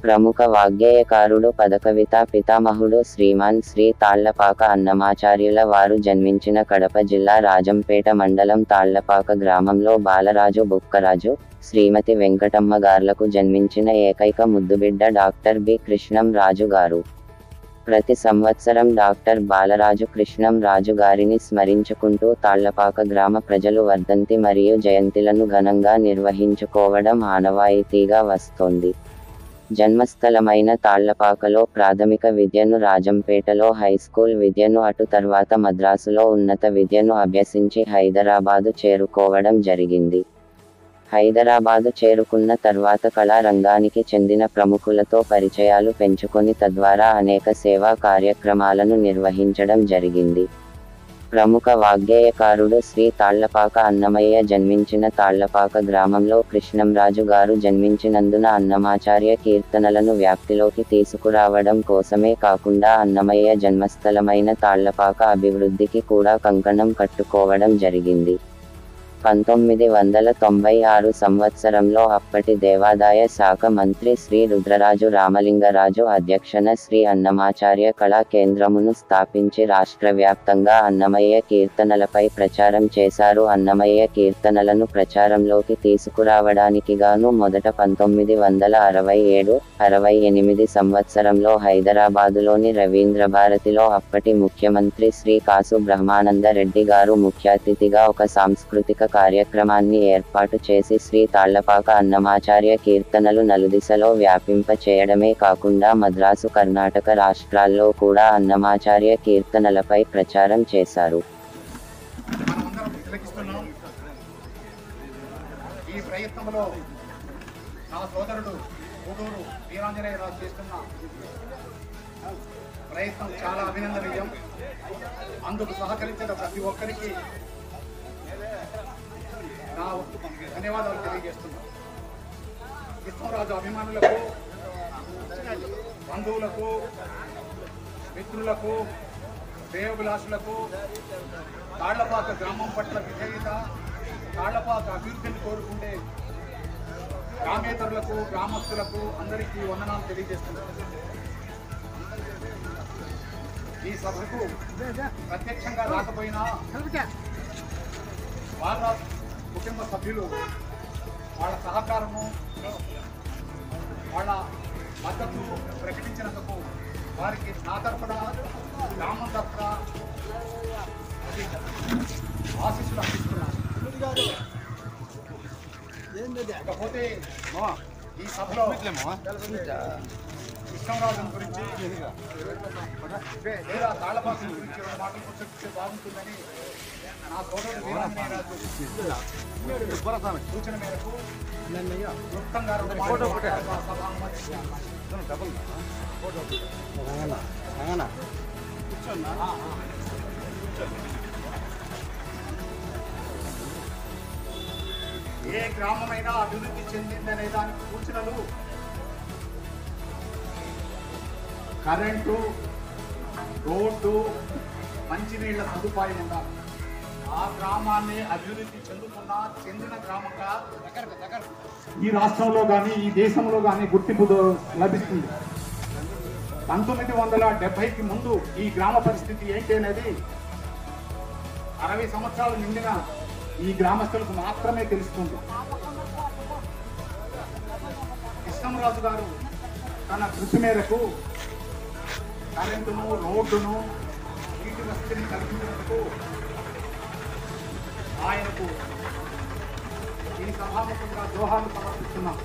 ప్రముఖ వాగ్గేయకారుడు పదకవితా పితామహుడు శ్రీమాన్ శ్రీ తాళ్లపాక అన్నమాచార్యుల వారు జన్మించిన కడప జిల్లా రాజంపేట మండలం తాళ్లపాక గ్రామంలో బాలరాజు బుక్కరాజు, శ్రీమతి వెంకటమ్మ గార్లకు జన్మించిన ఏకైక ముద్దుబిడ్డ డాక్టర్ బి కృష్ణం రాజు గారు. ప్రతి సంవత్సరం డాక్టర్ బాలరాజు కృష్ణం రాజు గారిని స్మరించుకుంటూ తాళ్లపాక గ్రామ ప్రజలు వర్ధంతి మరియు జయంతిలను ఘనంగా నిర్వహించుకోవడం ఆనవాయితీగా వస్తోంది. జన్మస్థలమైన తాళ్లపాకలో ప్రాథమిక విద్యను, రాజంపేటలో హైస్కూల్ విద్యను, అటు తర్వాత మద్రాసులో ఉన్నత విద్యను అభ్యసించి హైదరాబాదు చేరుకోవడం జరిగింది. హైదరాబాదు చేరుకున్న తర్వాత కళా రంగానికి చెందిన ప్రముఖులతో పరిచయాలు పెంచుకొని తద్వారా అనేక సేవా కార్యక్రమాలను నిర్వహించడం జరిగింది. ప్రముఖ వాగ్గేయకారుడు శ్రీ తాళ్లపాక అన్నమయ్య జన్మించిన తాళ్లపాక గ్రామంలో కృష్ణంరాజు గారు జన్మించినందున అన్నమాచార్య కీర్తనలను వ్యాప్తిలోకి తీసుకురావడం కోసమే కాకుండా అన్నమయ్య జన్మస్థలమైన తాళ్లపాక అభివృద్ధికి కూడా కంకణం కట్టుకోవడం జరిగింది. 1996 సంవత్సరంలో అప్పటి దేవాదాయ శాఖ మంత్రి శ్రీ రుద్రరాజు రామలింగరాజు అధ్యక్షన శ్రీ అన్నమాచార్య కళా కేంద్రమును స్థాపించి రాష్ట్రవ్యాప్తంగా అన్నమయ్య కీర్తనలపై ప్రచారం చేశారు. అన్నమయ్య కీర్తనలను ప్రచారంలోకి తీసుకురావడానికి గాను మొదట 1967-68 సంవత్సరంలో హైదరాబాదులోని రవీంద్రభారతిలో అప్పటి ముఖ్యమంత్రి శ్రీ కాసు బ్రహ్మానంద రెడ్డి గారు ముఖ్య అతిథిగా ఒక సాంస్కృతిక కార్యక్రమాన్ని ఏర్పాటు చేసి శ్రీ తాళ్లపాక అన్నమాచార్య కీర్తనలు నలుదిశలో వ్యాపింప చేయడమే కాకుండా మద్రాసు, కర్ణాటక రాష్ట్రాల్లో కూడా అన్నమాచార్య కీర్తనలపై ప్రచారం చేశారు. ఈ ప్రయత్నంలో నా సోదరుడు గూడూరు వీరాంజనేయరావు చేస్తున్న ప్రయత్నం చాలా అభినందనీయం. అందుకు సహకరించిన ప్రతి ఒక్కరికి నా ధన్యవాదాలు తెలియజేస్తున్నాను. కృష్ణరాజు అభిమానులకు, బంధువులకు, మిత్రులకు, శ్రేయోభిలాషులకు, తాళ్లపాక గ్రామం పట్ల విధేయత, తాళ్లపాక అభివృద్ధిని కోరుకుంటే గ్రామేతరులకు, గ్రామస్తులకు అందరికీ వందనాలు తెలియజేస్తున్నాను. ఈ సభకు ప్రత్యక్షంగా రాకపోయినా వాళ్ళ కుటుంబ సభ్యులు వాళ్ళ సహకారము, వాళ్ళ మద్దతు ప్రకటించినందుకు వారికి నా తరఫున, గ్రామం తరఫున ఆశీస్సులు అందిస్తున్నాను. ఇకపోతే ఈ సభలో కృష్ణరాజు గురించి లేదా తాళ్లపాక గురించి రెండు మాటలు పుస్తకిస్తే బాగుంటుందని నా సోదరుడు వీరాంజనేయరాజు సూచన మేరకు క్లుప్తంగా ఏ గ్రామమైనా అభివృద్ధి చెందిందనే దానికి సూచనలు కరెంటు, రోడ్డు, మంచినీళ్ల సదుపాయం ఉండాలి. ఆ గ్రామాన్ని అభివృద్ధి చెందిన గ్రామంగా ఈ రాష్ట్రంలో కానీ ఈ దేశంలో కానీ గుర్తింపు లభిస్తుంది. 1970కి ముందు ఈ గ్రామ పరిస్థితి ఏంటి అనేది 60 సంవత్సరాలు నిండిన ఈ గ్రామస్తులకు మాత్రమే తెలుస్తుంది. కృష్ణంరాజు గారు తన కృషి మేరకు కరెంటును, రోడ్డును, నీటి వసతిని కల్పించినందుకు ఆయనకు ఈ సభాముఖంగా దోహాలు సమర్పిస్తున్నాం.